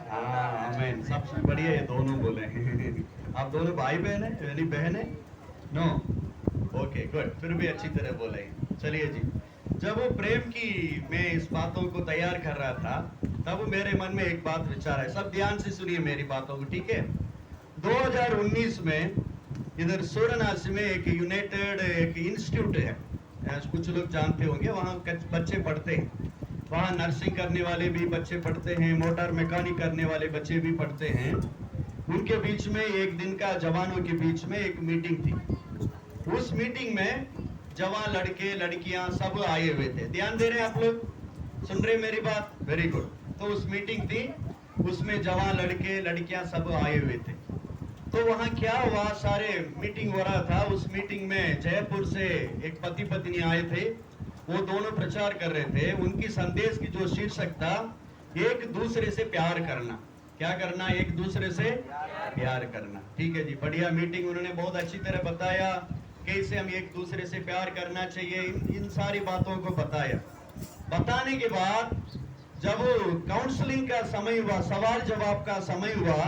हाँ आमेन। सबसे बढ़िया ये दोनों बोले। आप दोनों भाई बहन है यानी बहन है? नो। ओके गुड, फिर भी अच्छी तरह बोले। चलिए जी। जब वो प्रेम की मैं इस बातों को तैयार कर रहा था, तब मेरे मन में एक बात विचार है। सब ध्यान से सुनिए मेरी बातों को, ठीक है? 2019 में इधर सूरनासी में एक यूनाइटेड एक इंस्टीट्यूट है, कुछ लोग जानते होंगे, वहाँ बच्चे पढ़ते हैं। वहाँ नर्सिंग करने वाले भी बच्चे पढ़ते हैं, मोटर मैकेनिक करने वाले बच्चे भी पढ़ते हैं। उनके बीच में एक दिन का जवानों के बीच में एक मीटिंग थी। उस मीटिंग में जवान लड़के लड़कियां सब आए हुए थे। ध्यान दे रहे हैं आप लोग? सुन रहे मेरी बात? Very good. तो उस मीटिंग थी, उसमें जवान लड़के लड़कियां सब आए हुए थे। तो वहाँ क्या हुआ, सारे मीटिंग हो रहा था। उस मीटिंग में जयपुर से एक पति पत्नी आए थे। वो दोनों प्रचार कर रहे थे। उनकी संदेश की जो शीर्षक था, एक दूसरे से प्यार करना। क्या करना? एक दूसरे से प्यार करना। ठीक है जी, बढ़िया मीटिंग। उन्होंने बहुत अच्छी तरह बताया कैसे हम एक दूसरे से प्यार करना चाहिए, इन सारी बातों को बताया। बताने के बाद जब काउंसलिंग का समय हुआ, सवाल जवाब का समय हुआ,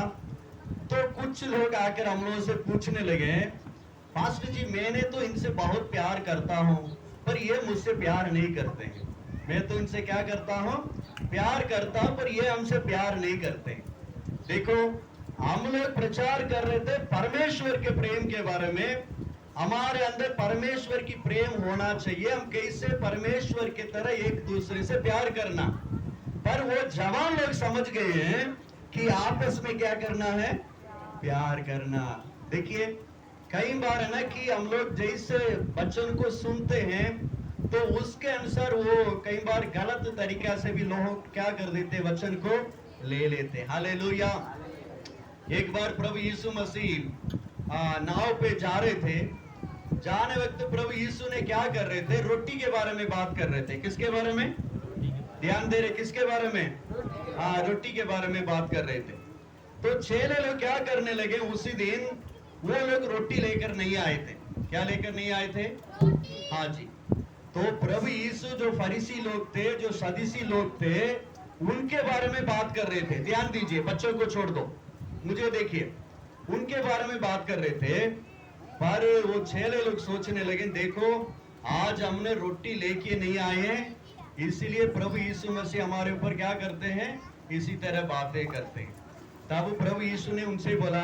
तो कुछ लोग आकर हम लोगों से पूछने लगे, पास्टर जी मैंने तो इनसे बहुत प्यार करता हूं, पर ये मुझसे प्यार नहीं करते हैं। मैं तो इनसे क्या करता हूं? प्यार करता हूं, पर ये हमसे प्यार नहीं करते। देखो, हम लोग प्रचार कर रहे थे परमेश्वर के प्रेम के बारे में। हमारे अंदर परमेश्वर की प्रेम होना चाहिए, हम कैसे परमेश्वर की तरह एक दूसरे से प्यार करना। पर वो जवान लोग समझ गए हैं कि आपस में क्या करना है? प्यार करना। देखिए, कई बार है ना कि हम लोग जैसे वचन को सुनते हैं तो उसके अनुसार वो कई बार गलत तरीका से भी लोग क्या कर देते, वचन को ले लेते। हालेलुया। एक बार प्रभु यीशु मसीह नाव पे जा रहे थे। जाने वक्त प्रभु यीशु ने क्या कर रहे थे? रोटी के बारे में बात कर रहे थे। किसके बारे में? ध्यान दे रहे? किसके बारे में? हाँ, रोटी के बारे में बात कर रहे थे। तो चेले लोग क्या करने लगे, उसी दिन वो लोग रोटी लेकर नहीं आए थे। क्या लेकर नहीं आए थे? हाँ जी। तो प्रभु यीशु जो फरीसी लोग थे, जो सदूसी लोग थे, उनके बारे में बात कर रहे थे। ध्यान दीजिए, बच्चों को छोड़ दो, मुझे देखिए। उनके बारे में बात कर रहे थे। पर वो चेले लोग सोचने लगे, देखो आज हमने रोटी लेके नहीं आए हैं, इसीलिए प्रभु यीशु मसीह हमारे ऊपर क्या करते हैं? इसी तरह बातें करते हैं। तब प्रभु यीशु ने उनसे बोला,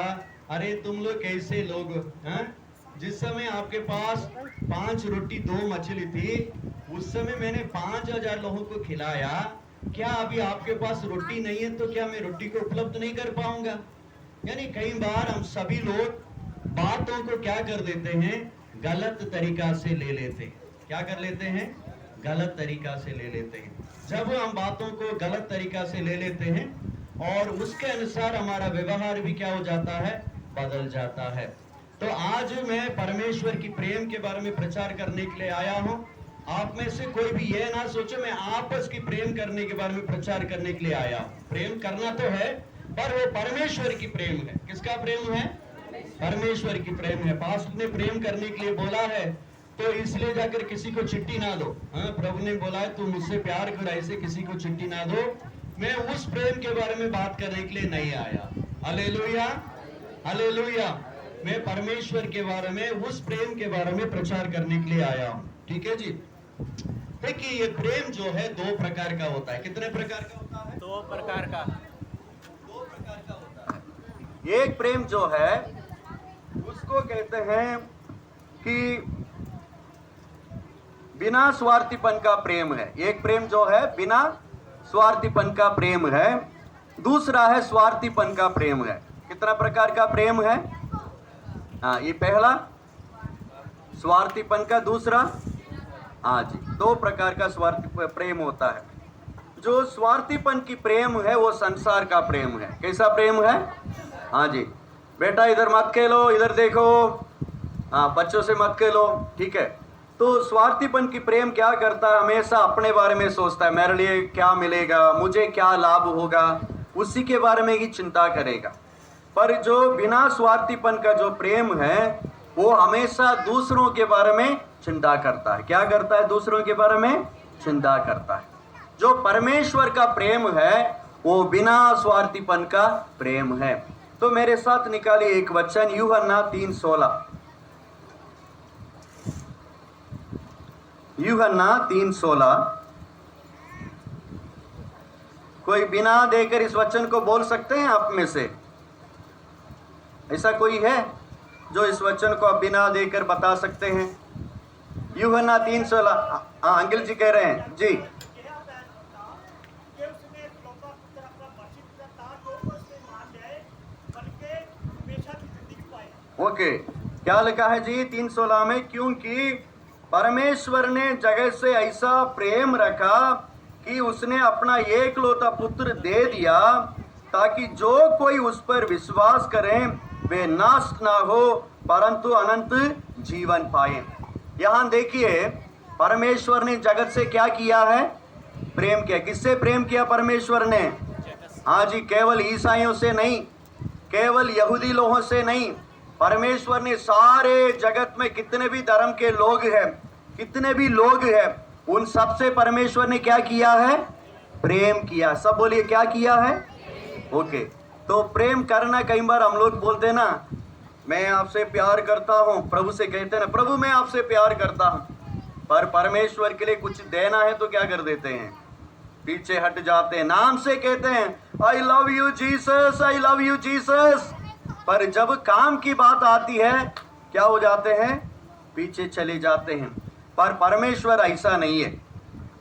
अरे तुम लोग कैसे लोग हैं? जिस समय आपके पास 5 रोटी 2 मछली थी, उस समय मैंने 5000 लोगों को खिलाया। क्या अभी आपके पास रोटी नहीं है तो क्या मैं रोटी को उपलब्ध नहीं कर पाऊंगा? यानी कई बार हम सभी लोग बातों को क्या कर देते हैं? गलत तरीका से ले लेते हैं। क्या कर लेते हैं? गलत तरीका से ले लेते हैं। जब हम बातों को गलत तरीका से ले लेते हैं और उसके अनुसार हमारा व्यवहार भी क्या हो जाता है? बदल जाता है। तो आज मैं परमेश्वर की प्रेम के बारे में प्रचार करने के लिए आया हूं। आप में से कोई भी यह ना सोचे मैं आपस की प्रेम करने के बारे में प्रचार करने के लिए आया हूं। प्रेम करना तो है, पर वो परमेश्वर की प्रेम है। किसका प्रेम है? परमेश्वर की प्रेम है। पास्टर ने प्रेम करने के लिए बोला है, तो इसलिए जाकर किसी को चिट्ठी ना दो। हाँ, प्रभु ने बोला है तू मुझसे प्यार कर, ऐसे किसी को चिट्ठी ना दो। मैं उस प्रेम के बारे में बात करने के लिए नहीं आया। Hallelujah, hallelujah. मैं परमेश्वर के बारे में, उस प्रेम के बारे में प्रचार करने के लिए आया हूं। ठीक है जी। देखिए, ये प्रेम जो है 2 प्रकार का होता है। कितने प्रकार का होता है? 2 प्रकार का। 2 प्रकार का होता है। एक प्रेम जो है उसको कहते हैं कि बिना स्वार्थीपन का प्रेम है। एक प्रेम जो है बिना स्वार्थीपन का प्रेम है। दूसरा है स्वार्थीपन का प्रेम है। कितना प्रकार का प्रेम है? हाँ, ये पहला स्वार्थीपन का, दूसरा हाँ जी, 2 प्रकार का स्वार्थी प्रेम होता है। जो स्वार्थीपन की प्रेम है वो संसार का प्रेम है। कैसा प्रेम है? हाँ जी, बेटा इधर मत खेलो, इधर देखो, हाँ बच्चों से मत खेलो, ठीक है। तो स्वार्थीपन की प्रेम क्या करता है? हमेशा अपने बारे में सोचता है, मेरे लिए क्या मिलेगा, मुझे क्या लाभ होगा, उसी के बारे में ही चिंता करेगा। पर जो बिना स्वार्थीपन का जो प्रेम है वो हमेशा दूसरों के बारे में चिंता करता है। क्या करता है? दूसरों के बारे में चिंता करता है। जो परमेश्वर का प्रेम है वो बिना स्वार्थीपन का प्रेम है। तो मेरे साथ निकालिए एक वचन, यूहन्ना 3:16। यूहन्ना 3:16। कोई बिना देकर इस वचन को बोल सकते हैं आप में से? ऐसा कोई है जो इस वचन को आप बिना देकर बता सकते हैं? यूहन्ना 3:16। अंकिल जी कह रहे हैं जी। ओके, क्या लिखा है जी 3:16 में? क्योंकि परमेश्वर ने जगत से ऐसा प्रेम रखा कि उसने अपना एकलौता पुत्र दे दिया, ताकि जो कोई उस पर विश्वास करे वे नाश ना हो परंतु अनंत जीवन पाए। यहाँ देखिए, परमेश्वर ने जगत से क्या किया है? प्रेम किया। किससे प्रेम किया परमेश्वर ने? हाँ जी, केवल ईसाइयों से नहीं, केवल यहूदी लोगों से नहीं, परमेश्वर ने सारे जगत में कितने भी धर्म के लोग हैं, कितने भी लोग हैं, उन सब से परमेश्वर ने क्या किया है? प्रेम किया। सब बोलिए, क्या किया है? ओके, तो प्रेम करना, कई बार हम लोग बोलते हैं ना, मैं आपसे प्यार करता हूं, प्रभु से कहते हैं ना, प्रभु मैं आपसे प्यार करता हूं, पर परमेश्वर के लिए कुछ देना है तो क्या कर देते हैं? पीछे हट जाते हैं। नाम से कहते हैं I love you Jesus, I love you Jesus, पर जब काम की बात आती है क्या हो जाते हैं? पीछे चले जाते हैं। पर परमेश्वर ऐसा नहीं है।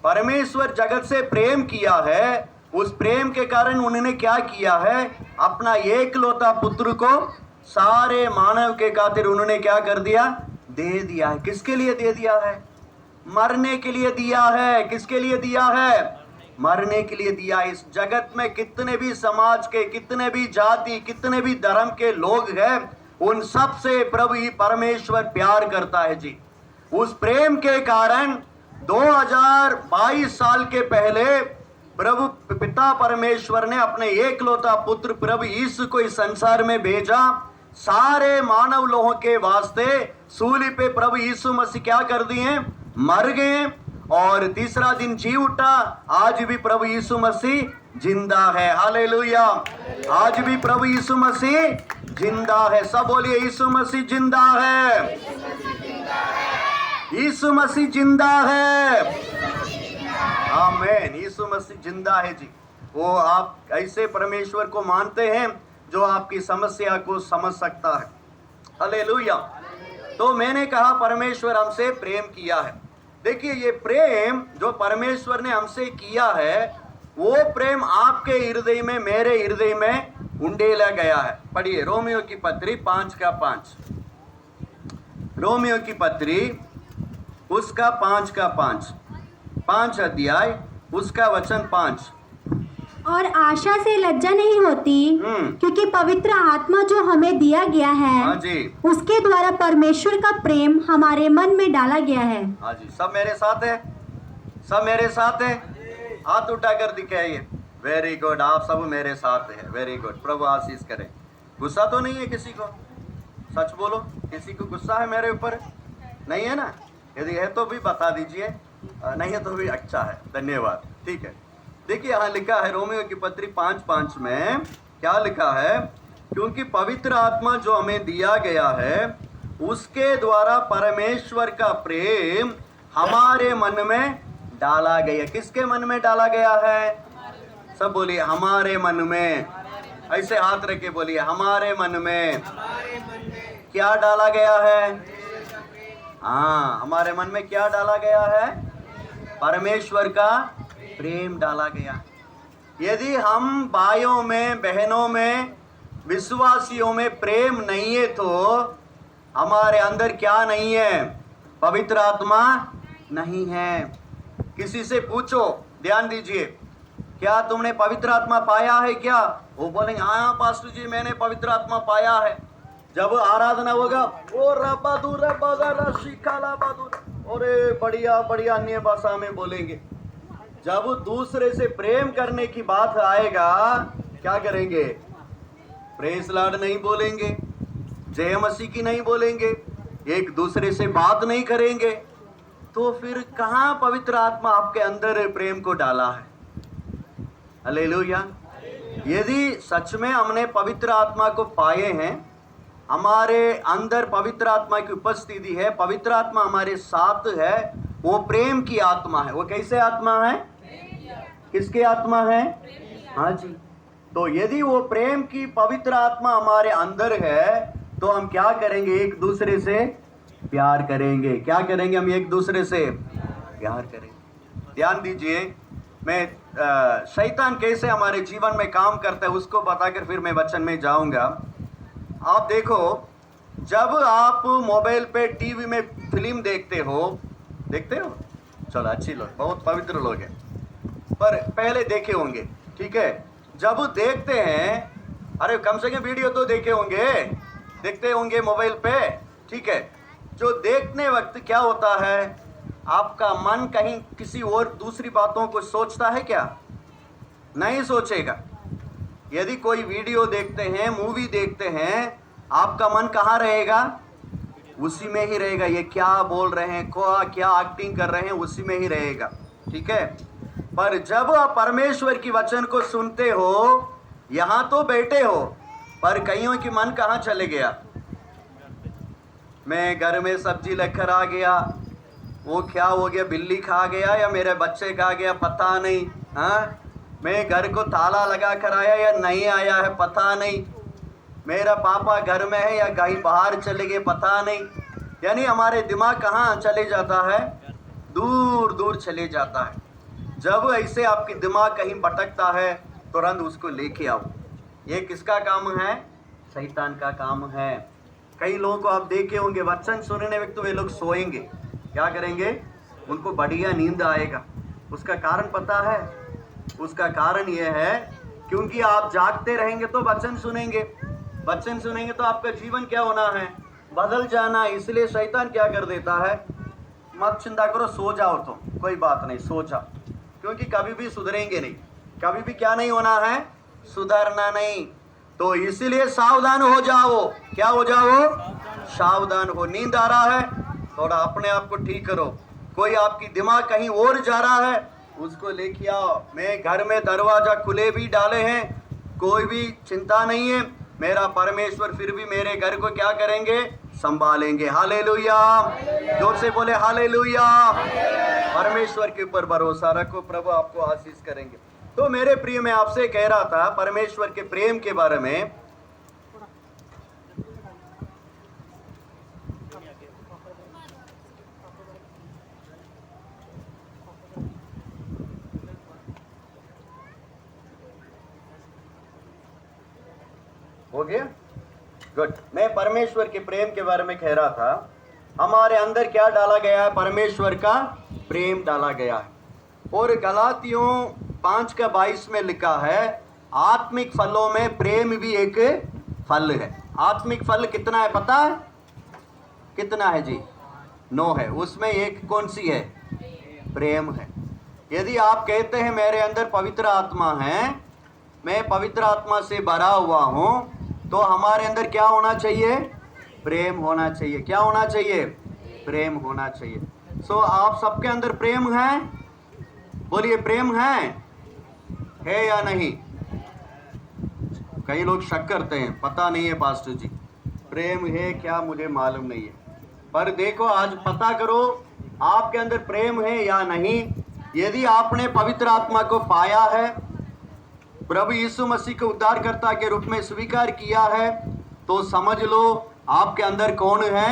परमेश्वर जगत से प्रेम किया है, उस प्रेम के कारण उन्होंने क्या किया है? अपना एकलौता पुत्र को सारे मानव के खातिर उन्होंने क्या कर दिया? दे दिया है। किसके लिए दे दिया है? मरने के लिए दिया है। किसके लिए दिया है? मरने के लिए दिया। इस जगत में कितने भी समाज के, कितने भी जाति, कितने भी धर्म के लोग हैं, उन सब से प्रभु ही परमेश्वर प्यार करता है जी। उस प्रेम के कारण 2022 साल के पहले प्रभु पिता परमेश्वर ने अपने एकलौता पुत्र प्रभु यीशु को इस संसार में भेजा, सारे मानव लोगों के वास्ते सूली पे प्रभु यीशु मसीह क्या कर दिए? मर गए और तीसरा दिन जी उठा। आज भी प्रभु यीशु मसीह जिंदा है। हालेलुया। आज भी प्रभु यीशु मसीह जिंदा है। सब बोलिए, यीशु मसीह जिंदा है। यीशु मसीह जिंदा है। आमीन। यीशु मसीह जिंदा है जी। वो आप ऐसे परमेश्वर को मानते हैं जो आपकी समस्या को समझ सकता है। हालेलुया। तो मैंने कहा परमेश्वर हमसे प्रेम किया है। देखिए, ये प्रेम जो परमेश्वर ने हमसे किया है, वो प्रेम आपके हृदय में, मेरे हृदय में उंडेला गया है। पढ़िए रोमियो की पत्री 5:5। रोमियो की पत्री उसका 5 अध्याय उसका वचन 5। और आशा से लज्जा नहीं होती, क्योंकि पवित्र आत्मा जो हमें दिया गया है, हाँ जी, उसके द्वारा परमेश्वर का प्रेम हमारे मन में डाला गया है। हाँ जी। सब मेरे साथ है? सब मेरे साथ है? हाथ उठाकर दिखाइए। वेरी गुड, आप सब मेरे साथ है। वेरी गुड, प्रभु आशीष करे। गुस्सा तो नहीं है किसी को? सच बोलो, किसी को गुस्सा है मेरे ऊपर? नहीं है ना? यदि है तो भी बता दीजिए, नहीं है तो भी अच्छा है। धन्यवाद। ठीक है, देखिए यहाँ लिखा है रोमियो की पत्री 5:5 में क्या लिखा है? क्योंकि पवित्र आत्मा जो हमें दिया गया है, उसके द्वारा परमेश्वर का प्रेम हमारे मन में डाला गया। किसके मन में डाला गया है? सब बोलिए, हमारे मन में। ऐसे हाथ रख के बोलिए, हमारे मन में क्या डाला गया है? हाँ, हमारे मन में क्या डाला गया है? परमेश्वर का प्रेम डाला गया। यदि हम भाइयों में, बहनों में, विश्वासियों में प्रेम नहीं है तो हमारे अंदर क्या नहीं है? पवित्र आत्मा नहीं है। किसी से पूछो, ध्यान दीजिए, क्या तुमने पवित्र आत्मा पाया है क्या? वो बोलेंगे हाँ पास्टर जी, मैंने पवित्र आत्मा पाया है। जब आराधना होगा, ओ रब्बादूर रब्बादा शिकाला बादूर, अरे बढ़िया बढ़िया अन्य भाषा में बोलेंगे। जब दूसरे से प्रेम करने की बात आएगा, क्या करेंगे? प्रेज लॉर्ड नहीं बोलेंगे, जय मसीह की नहीं बोलेंगे, एक दूसरे से बात नहीं करेंगे, तो फिर कहाँ पवित्र आत्मा आपके अंदर प्रेम को डाला है? हालेलुया। यदि सच में हमने पवित्र आत्मा को पाए हैं, हमारे अंदर पवित्र आत्मा की उपस्थिति है, पवित्र आत्मा हमारे साथ है, वो प्रेम की आत्मा है। वो कैसे आत्मा है? किसकी आत्मा है? हाँ जी। तो यदि वो प्रेम की पवित्र आत्मा हमारे अंदर है तो हम क्या करेंगे? एक दूसरे से प्यार करेंगे। क्या करेंगे? हम एक दूसरे से प्यार करेंगे। ध्यान दीजिए, मैं शैतान कैसे हमारे जीवन में काम करता है उसको बताकर फिर मैं वचन में जाऊंगा। आप देखो, जब आप मोबाइल पे टीवी में फिल्म देखते हो, चलो अच्छी लोग, बहुत पवित्र लोग हैं, पर पहले देखे होंगे, ठीक है? जब देखते हैं, अरे कम से कम वीडियो तो देखते होंगे मोबाइल पे, ठीक है? जो देखने वक्त क्या होता है, आपका मन कहीं किसी और दूसरी बातों को सोचता है क्या? नहीं सोचेगा। यदि कोई वीडियो देखते हैं, मूवी देखते हैं, आपका मन कहाँ रहेगा? उसी में ही रहेगा। ये क्या बोल रहे हैं, क्या एक्टिंग कर रहे हैं, उसी में ही रहेगा, ठीक है? पर जब आप परमेश्वर की वचन को सुनते हो, यहाँ तो बैठे हो, पर कईयों की मन कहाँ चले गया? मैं घर में सब्जी लेकर आ गया, वो क्या हो गया, बिल्ली खा गया या मेरे बच्चे खा गया, पता नहीं। हाँ, मैं घर को ताला लगा कर आया या नहीं आया है, पता नहीं। मेरा पापा घर में है या कहीं बाहर चले गए, पता नहीं। यानी हमारे दिमाग कहाँ चले जाता है? दूर दूर चले जाता है। जब ऐसे आपकी दिमाग कहीं भटकता है, तुरंत उसको लेके आओ। ये किसका काम है? शैतान का काम है। कई लोगों को आप देखे होंगे, वचन सुनने वक्त तो वे लोग सोएंगे, क्या करेंगे? उनको बढ़िया नींद आएगा। उसका कारण पता है? उसका कारण यह है क्योंकि आप जागते रहेंगे तो वचन सुनेंगे तो आपका जीवन क्या होना है? बदल जाना। इसलिए शैतान क्या कर देता है? मत चिंता करो, सो जाओ, तो कोई बात नहीं, सो जाओ, क्योंकि कभी भी सुधरेंगे नहीं, कभी भी क्या नहीं होना है? सुधरना नहीं। तो इसीलिए सावधान हो जाओ। क्या हो जाओ? सावधान हो। नींद आ रहा है, थोड़ा अपने आप को ठीक करो। कोई आपकी दिमाग कहीं और जा रहा है, उसको लेके आओ। मैं घर में दरवाजा खुले भी डाले हैं, कोई भी चिंता नहीं है, मेरा परमेश्वर फिर भी मेरे घर को क्या करेंगे? संभालेंगे। हालेलुया। जोर से बोले हालेलुया। परमेश्वर के ऊपर भरोसा रखो, प्रभु आपको आशीष करेंगे। तो मेरे प्रिय, मैं आपसे कह रहा था परमेश्वर के प्रेम के बारे में। हो गया? गुड। मैं परमेश्वर के प्रेम के बारे में कह रहा था। हमारे अंदर क्या डाला गया है? परमेश्वर का प्रेम डाला गया है। और गलातियों 5:22 में लिखा है, आत्मिक फलों में प्रेम भी एक फल है। आत्मिक फल कितना है पता है? कितना है जी? 9 है। उसमें एक कौन सी है? प्रेम है। यदि आप कहते हैं मेरे अंदर पवित्र आत्मा है, मैं पवित्र आत्मा से भरा हुआ हूँ, तो हमारे अंदर क्या होना चाहिए? प्रेम होना चाहिए। क्या होना चाहिए? प्रेम होना चाहिए। सो आप सबके अंदर प्रेम है? बोलिए, प्रेम है या नहीं? कई लोग शक करते हैं, पता नहीं है पास्टर जी, प्रेम है क्या मुझे मालूम नहीं है। पर देखो, आज पता करो आपके अंदर प्रेम है या नहीं। यदि आपने पवित्र आत्मा को पाया है, प्रभु यीशु मसीह को उद्धारकर्ता के रूप में स्वीकार किया है, तो समझ लो आपके अंदर कौन है?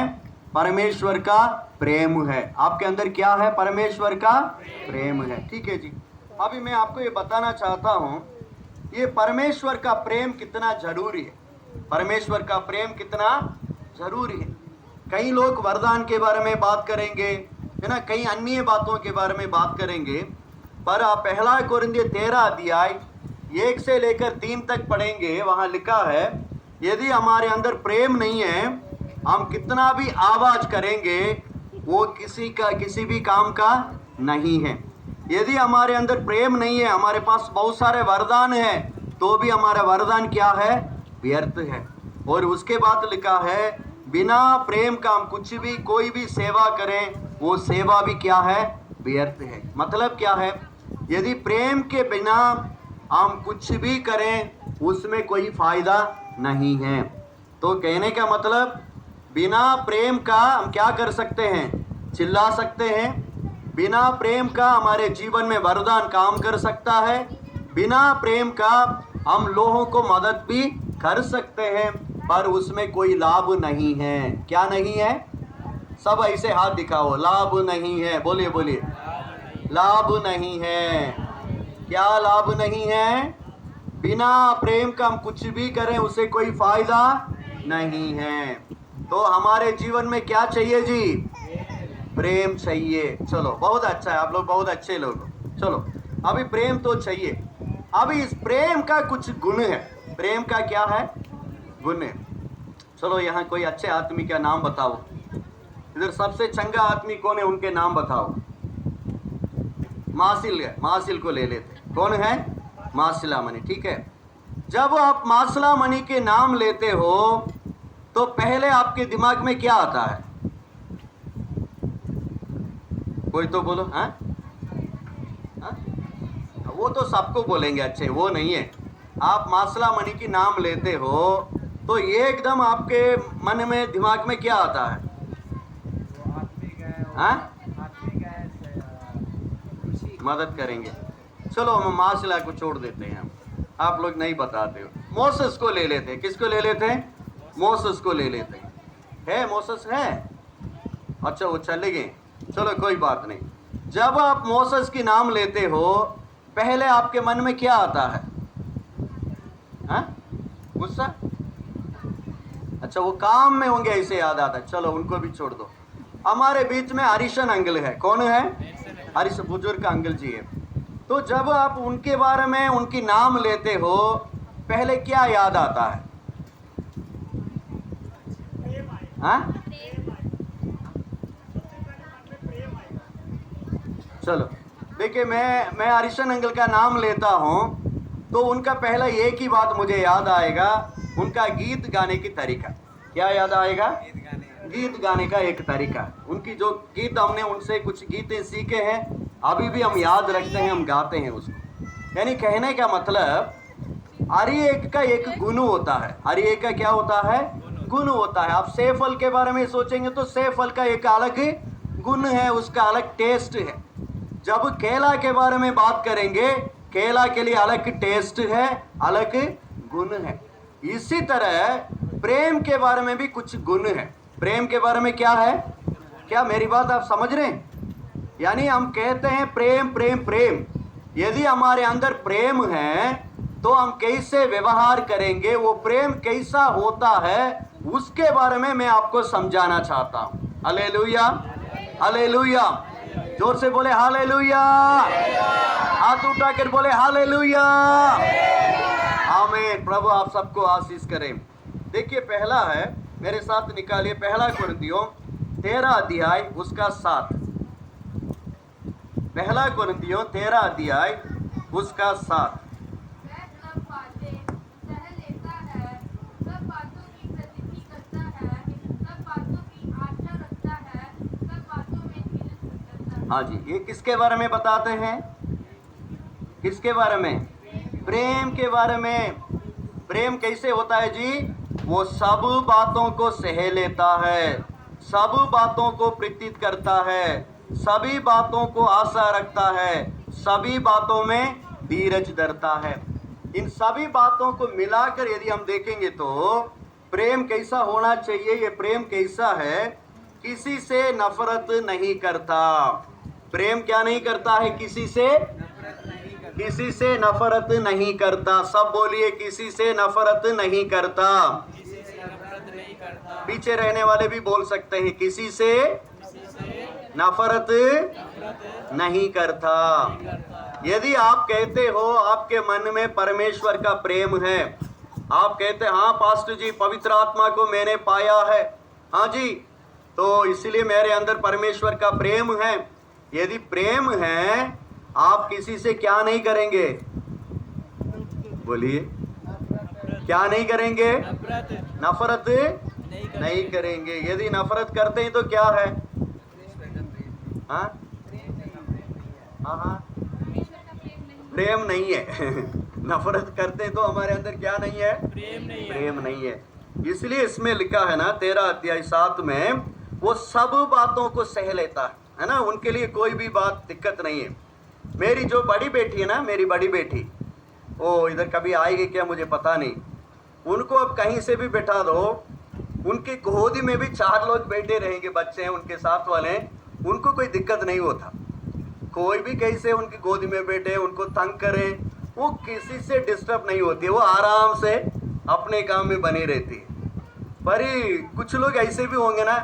परमेश्वर का प्रेम है। आपके अंदर क्या है? परमेश्वर का प्रेम है। ठीक है जी। अभी मैं आपको ये बताना चाहता हूँ, ये परमेश्वर का प्रेम कितना जरूरी है। परमेश्वर का प्रेम कितना जरूरी है। कई लोग वरदान के बारे में बात करेंगे, है ना, कई अन्य बातों के बारे में बात करेंगे, पर आप 1 कोरिन्थियों 13 अध्याय 1 से लेकर 3 तक पढ़ेंगे। वहाँ लिखा है, यदि हमारे अंदर प्रेम नहीं है, हम कितना भी आवाज करेंगे वो किसी भी काम का नहीं है। यदि हमारे अंदर प्रेम नहीं है, हमारे पास बहुत सारे वरदान है, तो भी हमारा वरदान क्या है? व्यर्थ है। और उसके बाद लिखा है, बिना प्रेम का हम कुछ भी कोई भी सेवा करें, वो सेवा भी क्या है? व्यर्थ है। मतलब क्या है? यदि प्रेम के बिना हम कुछ भी करें उसमें कोई फायदा नहीं है। तो कहने का मतलब बिना प्रेम का हम क्या कर सकते हैं? चिल्ला सकते हैं। बिना प्रेम का हमारे जीवन में वरदान काम कर सकता है। बिना प्रेम का हम लोगों को मदद भी कर सकते हैं, पर उसमें कोई लाभ नहीं है। क्या नहीं है? सब ऐसे हाथ दिखाओ, लाभ नहीं है। बोलिए बोलिए, लाभ नहीं है। क्या लाभ नहीं है? बिना प्रेम का हम कुछ भी करें उसे कोई फायदा नहीं है। तो हमारे जीवन में क्या चाहिए जी? प्रेम चाहिए। चलो बहुत अच्छा है, आप लोग बहुत अच्छे लोग हो। चलो अभी प्रेम तो चाहिए। अभी इस प्रेम का कुछ गुण है। प्रेम का क्या है? गुण है। चलो यहाँ कोई अच्छे आदमी का नाम बताओ। इधर सबसे चंगा आदमी कौन है, उनके नाम बताओ। मासिल है, मासिल को ले लेते। कौन है? मासिला मणि। ठीक है, जब आप मासिला मणि के नाम लेते हो तो पहले आपके दिमाग में क्या आता है? कोई तो बोलो। हाँ, वो तो सबको बोलेंगे अच्छे, वो नहीं है। आप मासिला मणि की नाम लेते हो तो एकदम आपके मन में दिमाग में क्या आता है? हाँ? मदद करेंगे। चलो हम मासिला को छोड़ देते हैं, आप लोग नहीं बताते हो। मोसेस को ले लेते हैं। किसको ले लेते हैं? मोसेस को ले लेते हैं। है मोसेस है? अच्छा वो चले गए, चलो कोई बात नहीं। जब आप मोसेस की नाम लेते हो पहले आपके मन में क्या आता है? हाँ? गुस्सा? अच्छा वो काम में होंगे ऐसे याद आता है। चलो उनको भी छोड़ दो। हमारे बीच में हरीशन अंकल है। कौन है? हरीश बुजुर्ग अंकल जी है। तो जब आप उनके बारे में उनकी नाम लेते हो पहले क्या याद आता है? हाँ? चलो देखिए, मैं हरीशन अंकल का नाम लेता हूं तो उनका पहला एक ही बात मुझे याद आएगा, उनका गीत गाने की तरीका। क्या याद आएगा? गीत गाने का एक तरीका। उनकी जो गीत हमने उनसे कुछ गीतें सीखे हैं, अभी भी हम याद रखते हैं, हम गाते हैं उसको। यानी कहने का मतलब हर एक का एक गुण होता है। हर एक का क्या होता है? गुण होता है। आप सेब फल के बारे में सोचेंगे तो सेब फल का एक अलग गुण है, उसका अलग टेस्ट है। जब केला के बारे में बात करेंगे, केला के लिए अलग टेस्ट है, अलग गुण है। इसी तरह प्रेम के बारे में भी कुछ गुण है। प्रेम के बारे में क्या है? क्या मेरी बात आप समझ रहे हैं? यानी हम कहते हैं प्रेम प्रेम प्रेम। यदि हमारे अंदर प्रेम है तो हम कैसे व्यवहार करेंगे, वो प्रेम कैसा होता है, उसके बारे में मैं आपको समझाना चाहता हूं। Hallelujah, hallelujah. जोर से बोले हालेलुया। हाथ उठाकर बोले हालेलुया। आमीन। प्रभु आप सबको आशीष करें। देखिए पहला है, मेरे साथ निकालिए, पहला कुरिन्थियों 13 अध्याय उसका 7। पहला कुरिन्थियों 13 अध्याय उसका 7। हाँ जी, ये किसके बारे में बताते हैं? किसके बारे में? प्रेम के बारे में। प्रेम कैसे होता है जी? वो सब बातों को सह लेता है, सब बातों को प्रीतित करता है, सभी बातों को आशा रखता है, सभी बातों में धीरज धरता है। इन सभी बातों को मिलाकर यदि हम देखेंगे तो प्रेम कैसा होना चाहिए? ये प्रेम कैसा है? किसी से नफरत नहीं करता। प्रेम क्या नहीं करता है? किसी से नफरत नहीं करता। सब बोलिए, किसी से नफरत नहीं करता। पीछे रहने वाले भी बोल सकते हैं, किसी से नफरत नहीं करता। यदि आप कहते हो आपके मन में परमेश्वर का प्रेम है, आप कहते हैं हाँ पास्टर जी पवित्र आत्मा को मैंने पाया है, हाँ जी, तो इसलिए मेरे अंदर परमेश्वर का प्रेम है। यदि प्रेम है, आप किसी से क्या नहीं करेंगे? बोलिए, क्या नहीं करेंगे? नफरत नहीं करेंगे। यदि नफरत करते हैं तो क्या है? हाँ हाँ, प्रेम नहीं है। नफरत करते हैं तो हमारे अंदर क्या नहीं है? प्रेम नहीं है। इसलिए इसमें लिखा है ना 13 अध्याय 7 में, वो सब बातों को सह लेता है ना, उनके लिए कोई भी बात दिक्कत नहीं है। मेरी जो बड़ी बेटी है ना, मेरी बड़ी बेटी, वो इधर कभी आएगी क्या मुझे पता नहीं, उनको अब कहीं से भी बैठा दो, उनकी गोदी में भी 4 लोग बैठे रहेंगे, बच्चे हैं उनके साथ वाले, उनको कोई दिक्कत नहीं होता। कोई भी कैसे उनकी गोदी में बैठे, उनको तंग करे, वो किसी से डिस्टर्ब नहीं होती, वो आराम से अपने काम में बनी रहती है। पर कुछ लोग ऐसे भी होंगे ना,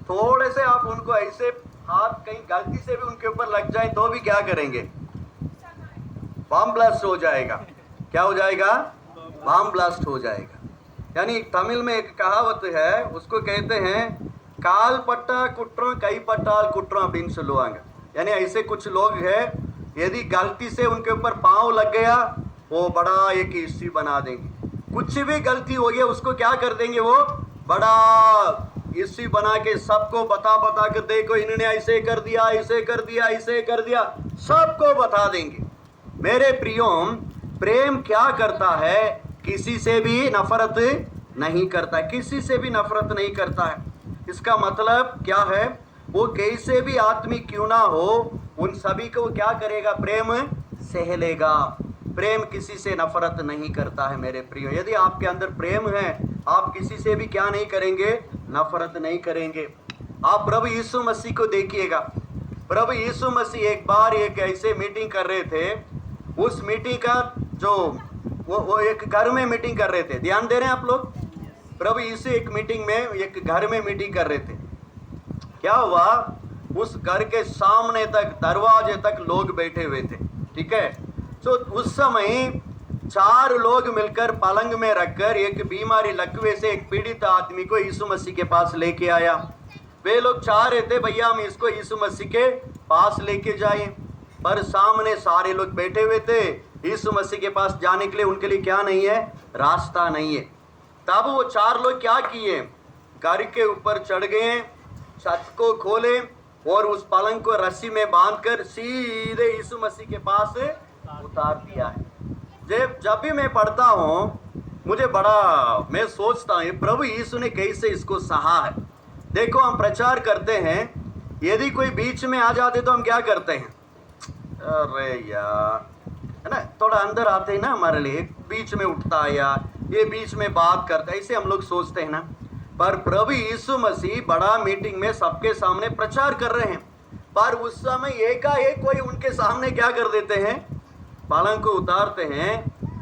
थोड़े से आप उनको ऐसे हाथ कहीं गलती से भी उनके ऊपर लग जाए तो भी क्या करेंगे? बम ब्लास्ट हो जाएगा। क्या हो जाएगा? बम ब्लास्ट हो जाएगा। यानी तमिल में एक कहावत है, उसको कहते हैं काल पट्टा कुट्रों कई पट्टाल कुट्रों அப்படின்னு சொல்லுவாங்க। यानी ऐसे कुछ लोग हैं, यदि गलती से उनके ऊपर पांव लग गया, वो बड़ा एक इश्यू बना देंगे। कुछ भी गलती हो गया उसको क्या कर देंगे, वो बड़ा इश्यू बना के सबको बता के, देखो इन्होंने ऐसे कर दिया, ऐसे कर दिया, ऐसे कर दिया, सबको बता देंगे। मेरे प्रियो, प्रेम क्या करता है? किसी से भी नफरत नहीं करता, किसी से भी नफरत नहीं करता है। इसका मतलब क्या है? वो कैसे भी आदमी क्यों ना हो, उन सभी को क्या करेगा? प्रेम सह लेगा। प्रेम किसी से नफरत नहीं करता है मेरे प्रियो। यदि आपके अंदर प्रेम है, आप किसी से भी क्या नहीं करेंगे? नफरत नहीं करेंगे। आप प्रभु यीशु मसीह को देखिएगा। प्रभु यीशु मसीह एक बार एक ऐसे मीटिंग कर रहे थे, उस मीटिंग का जो वो एक घर में मीटिंग कर रहे थे। ध्यान दे रहे हैं आप लोग? प्रभु यीशु एक मीटिंग में, एक घर में मीटिंग कर रहे थे। क्या हुआ? उस घर के सामने तक, दरवाजे तक लोग बैठे हुए थे, ठीक है। तो उस समय 4 लोग मिलकर पलंग में रखकर एक बीमारी लकवे से एक पीड़ित आदमी को यीशु मसीह के पास लेके आया। वे लोग चाह रहे थे भैया हम इसको यीशु मसीह के पास लेके जाएं, पर सामने सारे लोग बैठे हुए थे। यीशु मसीह के पास जाने के लिए उनके लिए क्या नहीं है? रास्ता नहीं है। तब वो 4 लोग क्या किए? घर के ऊपर चढ़ गए, छत को खोले और उस पलंग को रस्सी में बांधकर सीधे यीशु मसीह के पास उतार दिया है। जब भी मैं पढ़ता हूँ, मुझे बड़ा, मैं सोचता हूँ प्रभु यीशु ने कैसे इसको सहा है। देखो हम प्रचार करते हैं, यदि कोई बीच में आ जाते तो हम क्या करते हैं? अरे यार, है ना, थोड़ा अंदर आते हैं ना, हमारे लिए बीच में उठता है या ये बीच में बात करता है, ऐसे हम लोग सोचते हैं ना। पर प्रभु यीशु मसीह बड़ा मीटिंग में सबके सामने प्रचार कर रहे हैं, पर उस समय एकाएक कोई उनके सामने क्या कर देते हैं? पलंग को उतारते हैं।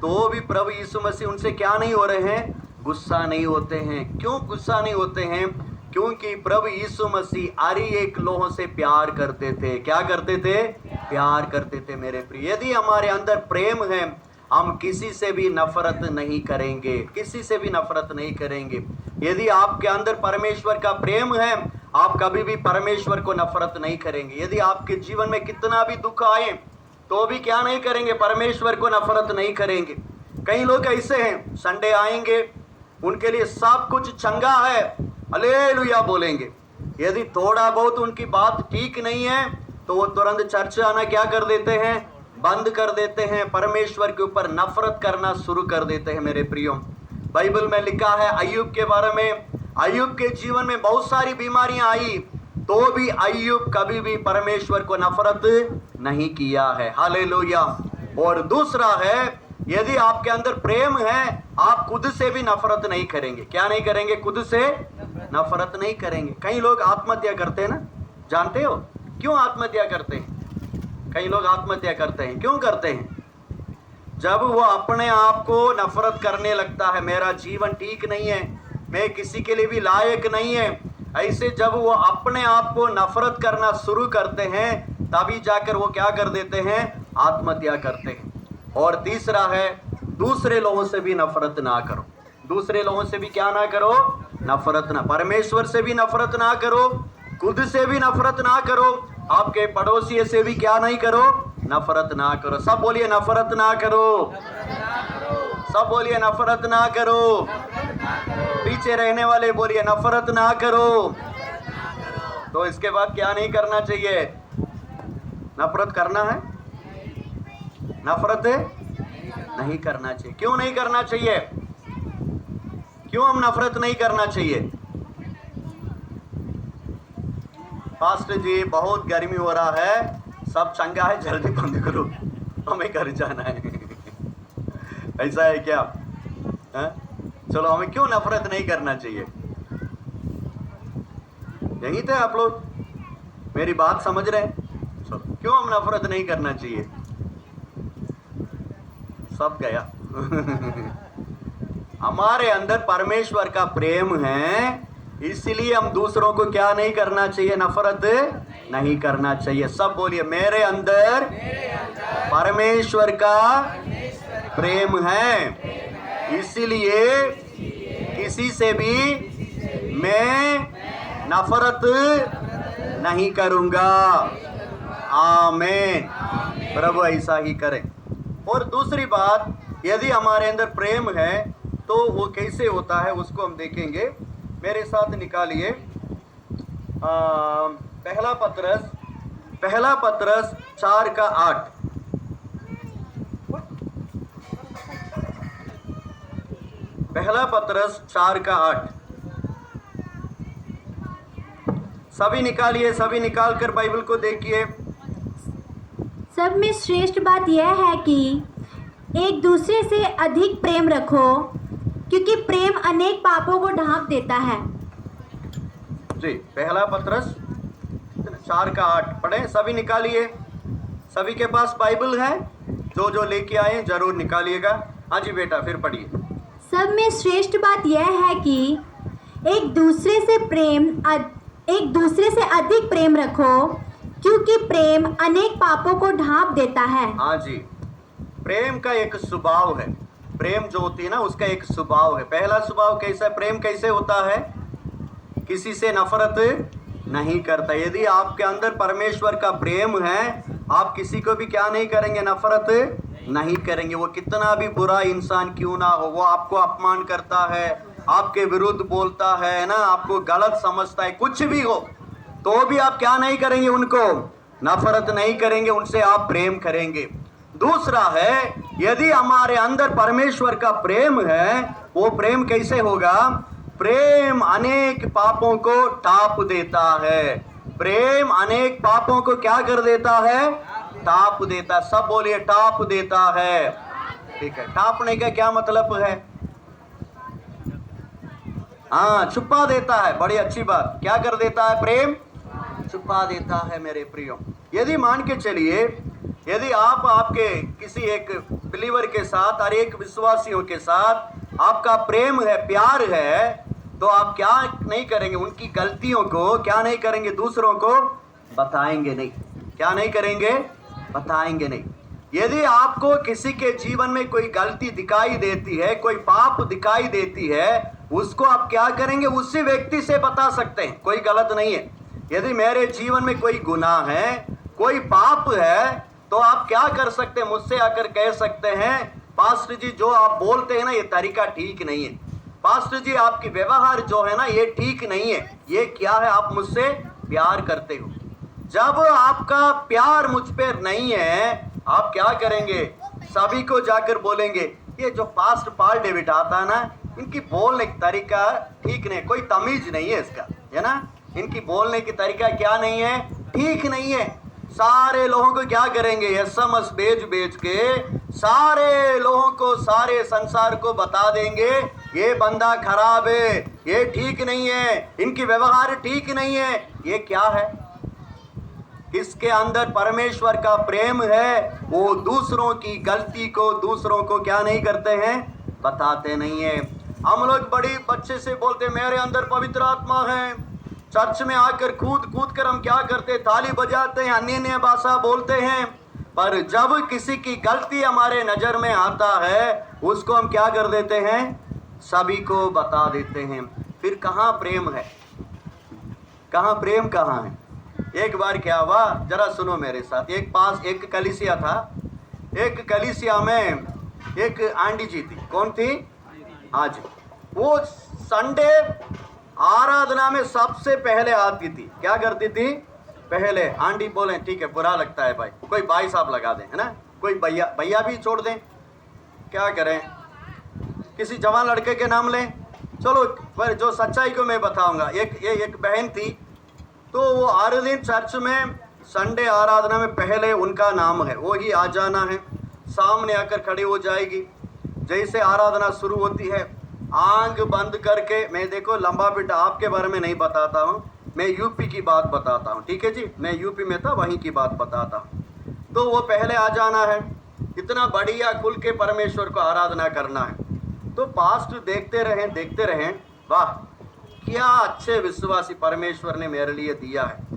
तो भी प्रभु यीशु मसीह उनसे क्या नहीं हो रहे हैं? गुस्सा नहीं होते हैं। क्यों गुस्सा नहीं होते हैं? क्योंकि प्रभु यीशु मसीह हर एक लोगों से प्यार करते थे। क्या करते थे? प्यार करते थे मेरे प्रिय। यदि हमारे अंदर प्रेम है, हम किसी से भी नफरत नहीं करेंगे, किसी से भी नफरत नहीं करेंगे। यदि आपके अंदर परमेश्वर का प्रेम है, आप कभी भी परमेश्वर को नफरत नहीं करेंगे। यदि आपके जीवन में कितना भी दुख आए तो भी क्या नहीं करेंगे? परमेश्वर को नफरत नहीं करेंगे। कई लोग ऐसे हैं, संडे आएंगे, उनके लिए सब कुछ चंगा है, हालेलुया बोलेंगे। यदि थोड़ा बहुत उनकी बात ठीक नहीं है तो वो तुरंत चर्च आना क्या कर देते हैं? बंद कर देते हैं। परमेश्वर के ऊपर नफरत करना शुरू कर देते हैं मेरे प्रियो। बाइबल में लिखा है अय्यूब के बारे में, अय्यूब के जीवन में बहुत सारी बीमारियां आई, तो भी अय्यूब कभी भी परमेश्वर को नफरत नहीं किया है। हालेलुया। और दूसरा है, यदि आपके अंदर प्रेम है, आप खुद से भी नफरत नहीं करेंगे। क्या नहीं करेंगे? खुद से नफरत नहीं करेंगे। कई लोग आत्महत्या करते हैं ना, जानते हो क्यों आत्महत्या करते हैं? कई लोग आत्महत्या करते हैं, क्यों करते हैं? जब वो अपने आप को नफरत करने लगता है, मेरा जीवन ठीक नहीं है, मैं किसी के लिए भी लायक नहीं है, ऐसे जब वो अपने आप को नफरत करना शुरू करते हैं, तभी जाकर वो क्या कर देते हैं? आत्महत्या करते हैं। और तीसरा है, दूसरे लोगों से भी नफरत ना करो। दूसरे लोगों से भी क्या ना करो? नफरत ना। परमेश्वर से भी नफरत ना करो, खुद से भी नफरत ना करो, आपके पड़ोसी से भी क्या नहीं करो? नफरत ना करो। सब बोलिए नफरत ना करो। सब बोलिए नफरत ना करो। पीछे रहने वाले बोलिए नफरत ना करो। तो इसके बाद क्या नहीं करना चाहिए? नफरत करना है? नफरत नहीं करना चाहिए। क्यों नहीं करना चाहिए? क्यों हम नफरत नहीं करना चाहिए? पास्टर जी बहुत गर्मी हो रहा है, सब चंगा है, जल्दी बंद करो, हमें घर जाना है। ऐसा है क्या? है? चलो, हमें क्यों नफरत नहीं करना चाहिए? यही थे आप लोग, मेरी बात समझ रहे हैं? चलो, क्यों हम नफरत नहीं करना चाहिए? सब गया। हमारे अंदर परमेश्वर का प्रेम है, इसलिए हम दूसरों को क्या नहीं करना चाहिए? नफरत नहीं करना चाहिए। सब बोलिए, मेरे अंदर परमेश्वर का प्रेम है, इसलिए किसी से भी मैं नफरत नहीं करूंगा। आमीन। प्रभु ऐसा ही करे। और दूसरी बात, यदि हमारे अंदर प्रेम है तो वो कैसे होता है उसको हम देखेंगे। मेरे साथ निकालिए पहला पत्रस 4:8। पहला पत्रस 4:8। सभी निकालिए, सभी निकाल कर बाइबल को देखिए। सब में श्रेष्ठ बात यह है कि एक दूसरे से अधिक प्रेम रखो, क्योंकि प्रेम अनेक पापों को ढांप देता है। जी, पहला पत्रस 4:8 पढ़े, सभी निकालिए। सभी के पास बाइबल है? जो लेके आए जरूर निकालिएगा। हाँ जी बेटा, फिर पढ़िए। सब में श्रेष्ठ बात यह है कि एक दूसरे से अधिक प्रेम रखो, क्योंकि प्रेम अनेक पापों को ढांप देता है। हाँ जी, प्रेम का एक स्वभाव है। प्रेम जो होती है ना, उसका एक स्वभाव है। पहला स्वभाव कैसा है? प्रेम कैसे होता है? किसी से नफरत नहीं करता। यदि आपके अंदर परमेश्वर का प्रेम है, आप किसी को भी क्या नहीं करेंगे? नफरत नहीं करेंगे। वो कितना भी बुरा इंसान क्यों ना हो, वो आपको अपमान करता है, आपके विरुद्ध बोलता है ना, आपको गलत समझता है, कुछ भी हो, तो भी आप क्या नहीं करेंगे? उनको नफरत नहीं करेंगे, उनसे आप प्रेम करेंगे। दूसरा है, यदि हमारे अंदर परमेश्वर का प्रेम है, वो प्रेम कैसे होगा? प्रेम अनेक पापों को टाप देता है। प्रेम अनेक पापों को क्या कर देता है? टाप देता। सब बोलिए, टाप देता है। ठीक है, टापने का क्या मतलब है? हाँ, छुपा देता है। बड़ी अच्छी बात। क्या कर देता है? प्रेम छुपा देता है। मेरे प्रियो, यदि मान के चलिए, यदि आप आपके किसी एक बिलीवर के साथ और एक विश्वासियों के साथ आपका प्रेम है, प्यार है, तो आप क्या नहीं करेंगे? उनकी गलतियों को क्या नहीं करेंगे? दूसरों को बताएंगे नहीं। क्या नहीं करेंगे? बताएंगे नहीं। यदि आपको किसी के जीवन में कोई गलती दिखाई देती है, कोई पाप दिखाई देती है, उसको आप क्या करेंगे? उसी व्यक्ति से बता सकते हैं, कोई गलत नहीं है। यदि मेरे जीवन में कोई गुनाह है, कोई पाप है, तो आप क्या कर सकते हैं? मुझसे आकर कह सकते हैं, पास्टर जी जो आप बोलते हैं ना, ये तरीका ठीक नहीं है। पास्टर जी आपकी व्यवहार जो है ना, ये ठीक नहीं है। ये क्या है? आप मुझसे प्यार करते हो। जब आपका प्यार मुझ पर नहीं है, आप क्या करेंगे? सभी को जाकर बोलेंगे, ये जो पास्टर पॉल डेविड आता है ना, इनकी बोलने की तरीका ठीक नहीं, कोई तमीज नहीं है इसका, है ना। इनकी बोलने की तरीका क्या नहीं है? ठीक नहीं है। सारे लोगों को क्या करेंगे? SMS भेज के सारे लोगों को, सारे संसार को बता देंगे, ये बंदा खराब है, ये ठीक नहीं है, इनकी व्यवहार ठीक नहीं है। ये क्या है? किसके अंदर परमेश्वर का प्रेम है, वो दूसरों की गलती को, दूसरों को क्या नहीं करते हैं? बताते नहीं है। हम लोग बड़ी बच्चे से बोलते, मेरे अंदर पवित्र आत्मा है। चर्च में आकर कूद कर हम क्या करते? ताली बजाते हैं, अन्य भाषा बोलते हैं। पर जब किसी की गलती हमारे नजर में आता है, उसको हम क्या कर देते हैं? सभी को बता देते हैं। फिर कहाँ प्रेम है? कहाँ प्रेम कहाँ है? एक बार क्या हुआ, जरा सुनो मेरे साथ। एक कलीसिया था। एक कलीसिया में एक आंटी जी थी। कौन थी? हाँ जी, वो संडे आराधना में सबसे पहले आती थी। क्या करती थी? पहले। आंटी बोले ठीक है, बुरा लगता है भाई, कोई भाई साहब लगा दें, है ना, कोई भैया भी छोड़ दें, क्या करें, किसी जवान लड़के के नाम लें? चलो, पर जो सच्चाई को मैं बताऊंगा। एक बहन थी, तो वो हर दिन चर्च में संडे आराधना में पहले उनका नाम है, वो ही आ जाना है, सामने आकर खड़ी हो जाएगी। जैसे आराधना शुरू होती है, आंख बंद करके, मैं देखो लंबा बेटा आपके बारे में नहीं बताता हूँ, मैं यूपी की बात बताता हूँ, ठीक है जी, मैं यूपी में था वहीं की बात बताता हूँ। तो वो पहले आ जाना है, इतना बढ़िया खुल के परमेश्वर को आराधना करना है। तो पास्ट देखते रहें, वाह क्या अच्छे विश्वासी परमेश्वर ने मेरे लिए दिया है।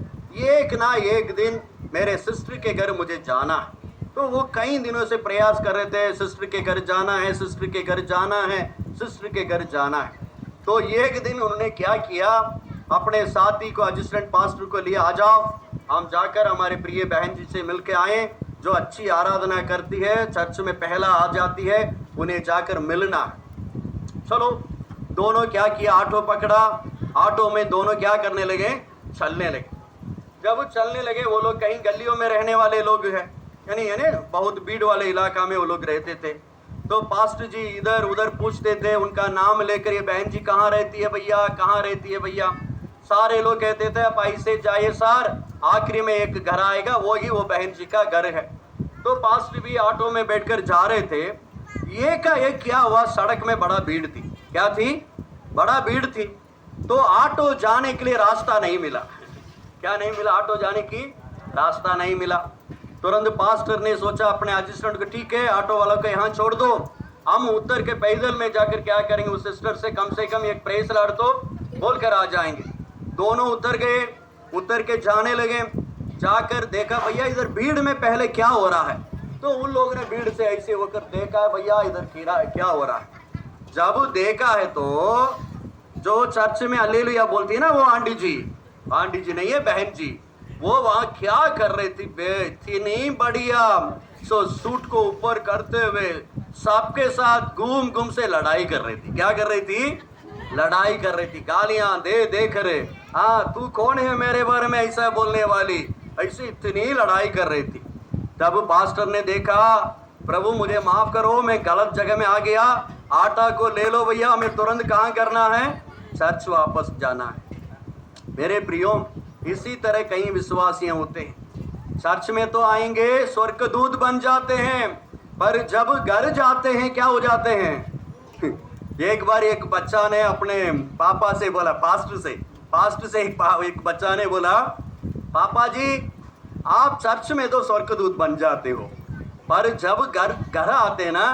एक ना एक दिन मेरे सिस्टर के घर मुझे जाना है। तो वो कई दिनों से प्रयास कर रहे थे, सिस्टर के घर जाना है, सिस्टर के घर जाना है, सिस्टर के घर जाना है। तो एक दिन उन्होंने क्या किया, अपने साथी को, असिस्टेंट पास्टर को लिया, आ जाओ हम जाकर हमारे प्रिय बहन जी से मिल के आए, जो अच्छी आराधना करती है, चर्च में पहला आ जाती है, उन्हें जाकर मिलना है। चलो, दोनों क्या किया, ऑटो पकड़ा, ऑटो में दोनों क्या करने लगे, चलने लगे। जब वो चलने लगे, वो लोग कहीं गलियों में रहने वाले लोग हैं, यानी बहुत भीड़ वाले इलाका में वो लोग रहते थे। तो पास्टर जी इधर उधर पूछते थे, उनका नाम लेकर, ये बहन जी कहाँ रहती है भैया, कहाँ रहती है भैया। सारे लोग कहते थे आप ऐसे जाइए सर, आखिरी में एक घर आएगा, वो ही वो बहन जी का घर है। तो पास्टर भी ऑटो में बैठकर जा रहे थे, ये का ये क्या हुआ, सड़क में बड़ा भीड़ थी। क्या थी, बड़ा भीड़ थी। तो ऑटो जाने के लिए रास्ता नहीं मिला। क्या नहीं मिला, ऑटो जाने की रास्ता नहीं मिला। तुरंत पास्टर ने सोचा अपने असिस्टेंट को, ठीक है ऑटो वाला को यहाँ छोड़ दो, हम उतर के पैदल में जाकर क्या करेंगे, उस सिस्टर से कम एक प्रेस लड़ तो बोल कर आ जाएंगे। दोनों उतर गए, उतर के जाने लगे। जाकर देखा भैया इधर भीड़ में पहले क्या हो रहा है। तो उन लोगों ने भीड़ से ऐसे होकर देखा, भैया इधर क्या हो रहा है। जब देखा है तो जो चर्च में हालेलुया बोलती है ना, वो आंटी जी नहीं है, बहन जी, वो वहां क्या कर रही थी, इतनी बढ़िया सूट को ऊपर करते हुए सबके साथ घूम से लड़ाई कर रही थी। क्या कर रही थी, लड़ाई कर रही थी, गालियां दे कर, हाँ तू कौन है मेरे बारे में ऐसा बोलने वाली, ऐसी इतनी लड़ाई कर रही थी। तब पास्टर ने देखा, प्रभु मुझे माफ करो, मैं गलत जगह में आ गया, आटा को ले लो भैया, हमें तुरंत कहाँ करना है, चर्च वापस जाना है। मेरे प्रियो, इसी तरह कई विश्वासी होते हैं, चर्च में तो आएंगे, स्वर्गदूत बन जाते हैं, पर जब घर जाते हैं क्या हो जाते हैं। एक बार एक बच्चा ने अपने पापा से बोला, पास्टर से एक बच्चा ने बोला, पापा जी आप चर्च में तो स्वर्गदूत बन जाते हो, पर जब घर आते ना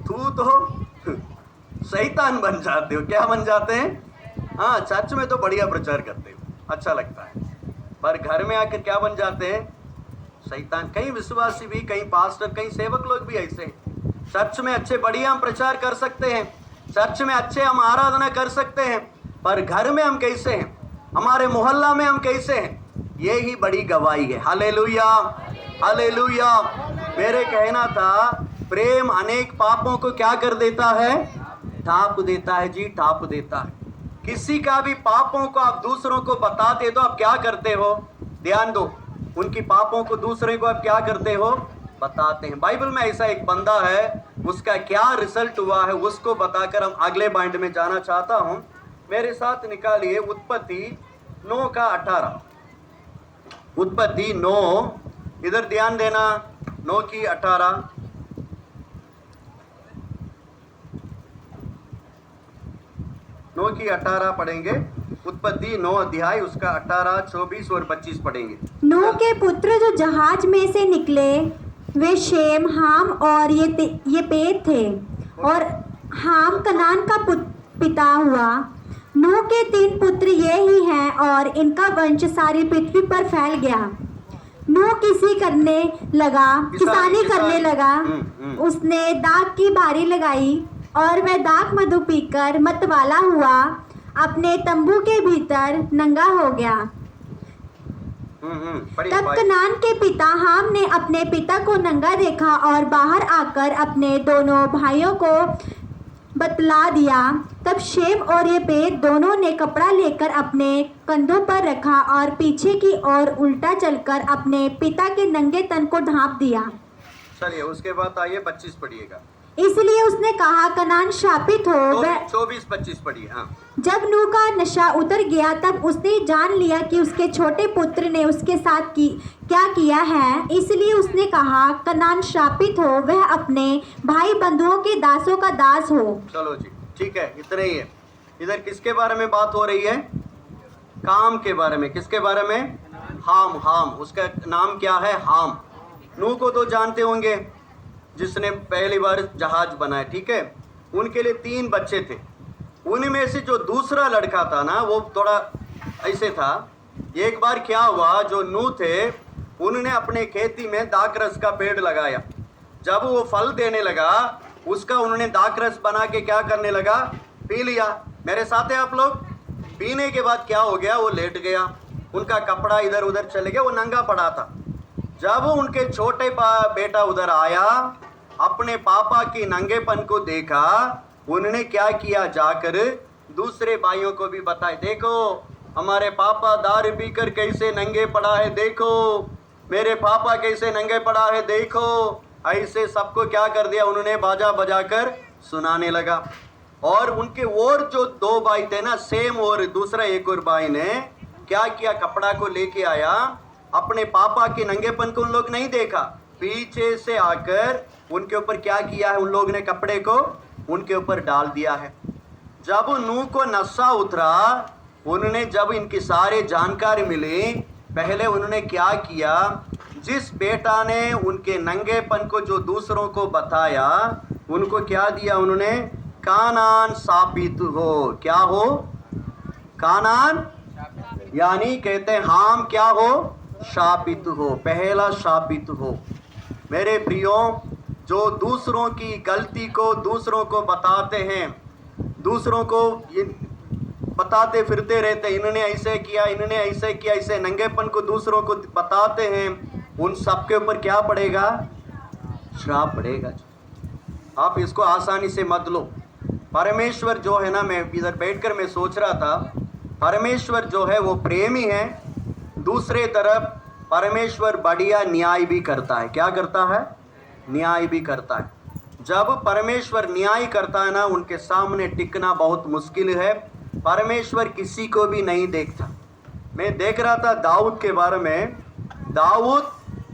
तू तो शैतान बन जाते हो। क्या बन जाते हैं, हाँ चर्च में तो बढ़िया प्रचार करते हो, अच्छा लगता है, पर घर में आकर क्या बन जाते हैं, शैतान। कई विश्वासी भी, कई पास्टर, कई सेवक लोग भी ऐसे हैं। चर्च में अच्छे बढ़िया हम प्रचार कर सकते हैं, चर्च में अच्छे हम आराधना कर सकते हैं, पर घर में हम कैसे हैं, हमारे मोहल्ला में हम कैसे हैं, ये ही बड़ी गवाही है। Hallelujah, hallelujah. मेरे कहना था, प्रेम अनेक पापों को क्या कर देता है, ढांप देता है जी, ढांप देता है। किसी का भी पापों को आप दूसरों को बताते तो आप क्या करते हो, ध्यान दो, उनकी पापों को दूसरे को आप क्या करते हो, बताते हैं। बाइबल में ऐसा एक बंदा है, उसका क्या रिजल्ट हुआ है उसको बताकर हम अगले पॉइंट में जाना चाहता हूं। मेरे साथ निकालिए उत्पत्ति 9 का 18, उत्पत्ति 9, इधर ध्यान देना, 9 की 18, की 18 पढ़ेंगे। उत्पत्ति 9 अध्याय उसका 18, 24 और 25 पढ़ेंगे। नूह के पुत्र जो जहाज में से निकले वे शेम, हाम और येपेत थे, और हाम कनान का पिता हुआ। नूह के 3 पुत्र ये ही हैं और इनका वंश सारी पृथ्वी पर फैल गया। नूह किसानी करने लगा। उसने दाख की बारी लगाई और वह दाख मधु पीकर मतवाला हुआ, अपने तंबू के भीतर नंगा हो गया। तब कनान के पिता हाम ने अपने पिता को नंगा देखा और बाहर आकर अपने दोनों भाइयों को बतला दिया। तब शेम और येपेत दोनों ने कपड़ा लेकर अपने कंधों पर रखा और पीछे की ओर उल्टा चलकर अपने पिता के नंगे तन को ढांप दिया। चलिए उसके बाद आइए 25 पढ़िएगा। इसलिए उसने कहा कनान शापित हो। वह 24-25 पढ़िए। हाँ, जब नूह का नशा उतर गया तब उसने जान लिया कि उसके छोटे पुत्र ने उसके साथ क्या किया है, इसलिए उसने कहा कनान शापित हो, वह अपने भाई बंधुओं के दासों का दास हो। चलो जी, ठीक है, इतना ही है। इधर किसके बारे में बात हो रही है? काम के बारे में। किसके बारे में? हाम। उसका नाम क्या है? हाम। नूह को तो जानते होंगे, जिसने पहली बार जहाज बनाया, ठीक है। उनके लिए 3 बच्चे थे। उनमें से जो दूसरा लड़का था ना, वो थोड़ा ऐसे था। एक बार क्या हुआ, जो नूह थे उन्होंने अपने खेती में दाखरस का पेड़ लगाया। जब वो फल देने लगा, उसका उन्होंने दाखरस बना के क्या करने लगा? पी लिया। मेरे साथ है आप लोग? पीने के बाद क्या हो गया? वो लेट गया, उनका कपड़ा इधर उधर चले गया, वो नंगा पड़ा था। जब उनके छोटे बेटा उधर आया, अपने पापा के नंगेपन को देखा, उन्होंने क्या किया? जाकर दूसरे भाइयों को भी बताया, देखो हमारे पापा दारू पीकर कैसे नंगे पड़ा है, देखो मेरे पापा कैसे नंगे पड़ा है, देखो। ऐसे सबको क्या कर दिया? उन्होंने बाजा बजाकर सुनाने लगा। और उनके और जो 2 भाई थे ना, सेम, और दूसरा एक और भाई ने क्या किया? कपड़ा को लेके आया। अपने पापा के नंगेपन को उन लोग नहीं देखा, पीछे से आकर उनके ऊपर क्या किया है? उन लोग ने कपड़े को उनके ऊपर डाल दिया है। जब नूह को नशा उतरा, उन्होंने जब इनकी सारी जानकारी मिली, पहले उन्होंने क्या किया? जिस बेटा ने उनके नंगेपन को जो दूसरों को बताया, उनको क्या दिया? उन्होंने कानान शापित हो। क्या हो? कानान, यानी कहते हैं हाम क्या हो? शापित हो, पहला शापित हो। मेरे प्रियो, जो दूसरों की गलती को दूसरों को बताते हैं, दूसरों को बताते फिरते रहते, इन्होंने ऐसे किया, इन्होंने ऐसे किया, ऐसे नंगेपन को दूसरों को बताते हैं, उन सब के ऊपर क्या पड़ेगा? श्राप पड़ेगा। आप इसको आसानी से मत लो। परमेश्वर जो है ना, मैं इधर बैठकर मैं सोच रहा था, परमेश्वर जो है वो प्रेमी है, दूसरे तरफ परमेश्वर बढ़िया न्याय भी करता है। क्या करता है? न्याय भी करता है। जब परमेश्वर न्याय करता है ना, उनके सामने टिकना बहुत मुश्किल है। परमेश्वर किसी को भी नहीं देखता। मैं देख रहा था दाऊद के बारे में। दाऊद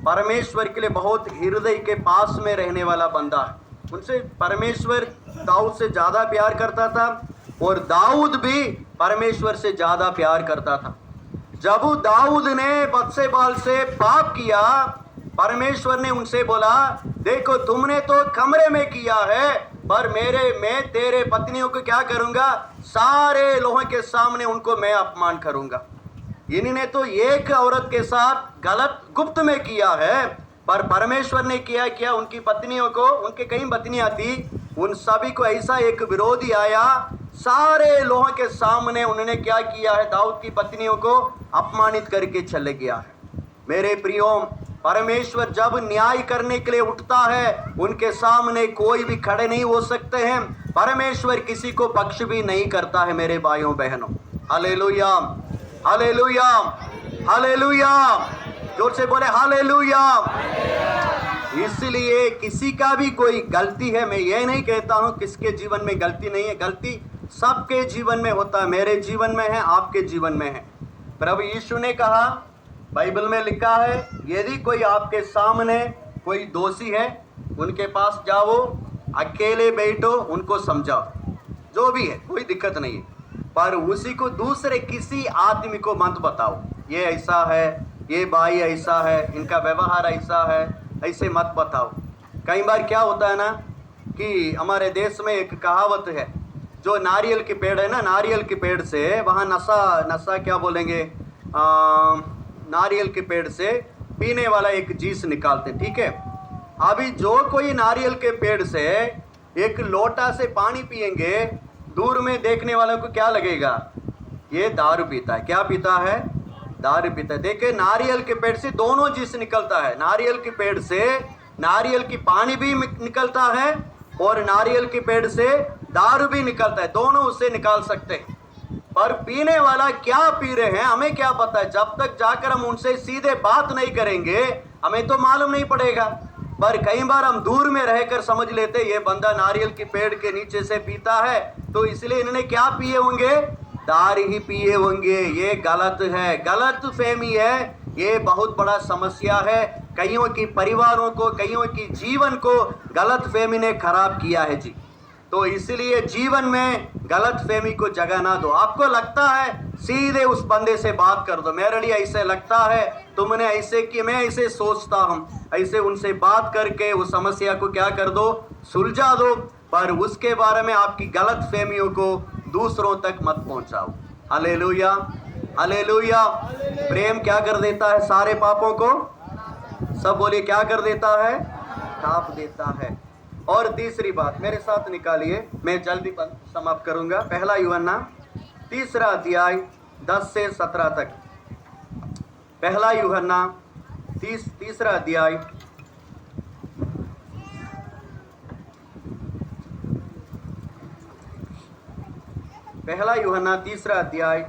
परमेश्वर के लिए बहुत हृदय के पास में रहने वाला बंदा है। उनसे परमेश्वर दाऊद से ज़्यादा प्यार करता था, और दाऊद भी परमेश्वर से ज़्यादा प्यार करता था। जब दाऊद ने बत्सेबाल से पाप किया, परमेश्वर ने उनसे बोला, देखो तुमने तो कमरे में किया है, पर मैं तेरे पत्नियों को क्या करूंगा? सारे लोगों के सामने उनको मैं अपमान करूंगा। इन्होंने तो एक औरत के साथ गलत गुप्त में किया है, पर परमेश्वर ने क्या उनकी पत्नियों को, उनके कई पत्नियां थी, उन सभी को ऐसा एक विरोधी आया, सारे लोगों के सामने उन्होंने क्या किया है? दाऊद की पत्नियों को अपमानित करके चले गया है। मेरे प्रियो, परमेश्वर जब न्याय करने के लिए उठता है, उनके सामने कोई भी खड़े नहीं हो सकते हैं। परमेश्वर किसी को पक्ष भी नहीं करता है। मेरे भाइयों बहनों, हालेलुया, हालेलुया, हालेलुया। जोर से बोले हालेलुया। इसलिए किसी का भी कोई गलती है, मैं ये नहीं कहता हूँ किसके जीवन में गलती नहीं है। गलती सबके जीवन में होता है। मेरे जीवन में है, आपके जीवन में है। प्रभु यीशु ने कहा, बाइबल में लिखा है, यदि कोई आपके सामने कोई दोषी है, उनके पास जाओ, अकेले बैठो, उनको समझाओ, जो भी है, कोई दिक्कत नहीं है, पर उसी को दूसरे किसी आदमी को मत बताओ, ये ऐसा है, ये भाई ऐसा है, इनका व्यवहार ऐसा है, ऐसे मत बताओ। कई बार क्या होता है ना कि हमारे देश में एक कहावत है, जो नारियल के पेड़ है ना, नारियल के पेड़ से वहाँ नशा क्या बोलेंगे, नारियल के पेड़ से पीने वाला एक चीज निकालते, ठीक है। अभी जो कोई नारियल के पेड़ से एक लोटा से पानी पिएंगे, दूर में देखने वालों को क्या लगेगा? ये दारू पीता है। क्या पीता है? दारू पीता है। देखिए, नारियल के पेड़ से दोनों चीज निकलता है। नारियल के पेड़ से नारियल की पानी भी निकलता है, और नारियल के पेड़ से दारू भी निकलता है। दोनों उससे निकाल सकते हैं, पर पीने वाला क्या पी रहे हैं हमें क्या पता है। जब तक जाकर हम उनसे सीधे बात नहीं करेंगे, हमें तो मालूम नहीं पड़ेगा। पर कई बार हम दूर में रहकर समझ लेते ये बंदा नारियल के पेड़ के नीचे से पीता है तो इसलिए इन्होंने क्या पिए होंगे, दारू ही पिए होंगे। ये गलत है, गलत फहमी है, ये बहुत बड़ा समस्या है। कईयों की परिवारों को, कईयों की जीवन को गलत फहमी ने खराब किया है जी। तो इसलिए जीवन में गलत फहमी को जगह ना दो। आपको लगता है सीधे उस बंदे से बात कर दो, मेरे लिए ऐसे लगता है, तुमने ऐसे कि मैं ऐसे सोचता हूँ, ऐसे उनसे बात करके उस समस्या को क्या कर दो, सुलझा दो। पर उसके बारे में आपकी गलत फहमियों को दूसरों तक मत पहुंचाओ। Hallelujah, hallelujah. प्रेम क्या कर देता है, सारे पापों को, सब बोलिए क्या कर देता है, ढांप देता है। और तीसरी बात मेरे साथ निकालिए, मैं जल्दी समाप्त करूंगा। पहला यूहन्ना 3 अध्याय 10 से 17 तक। पहला यूहन्ना 3 अध्याय